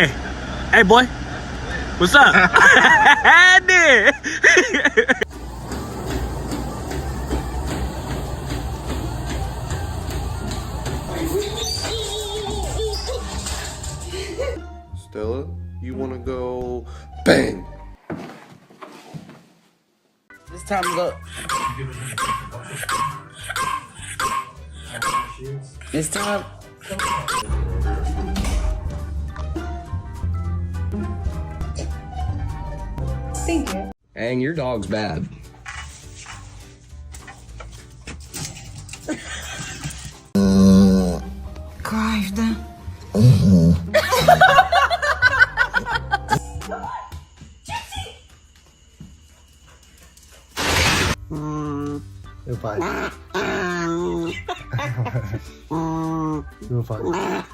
Hey boy, what's up? Andy. Stella, you wanna go bang? It's time to go. It's time. Thank you. Dang, your dog's bad. Каждый. You're fine. You're fine.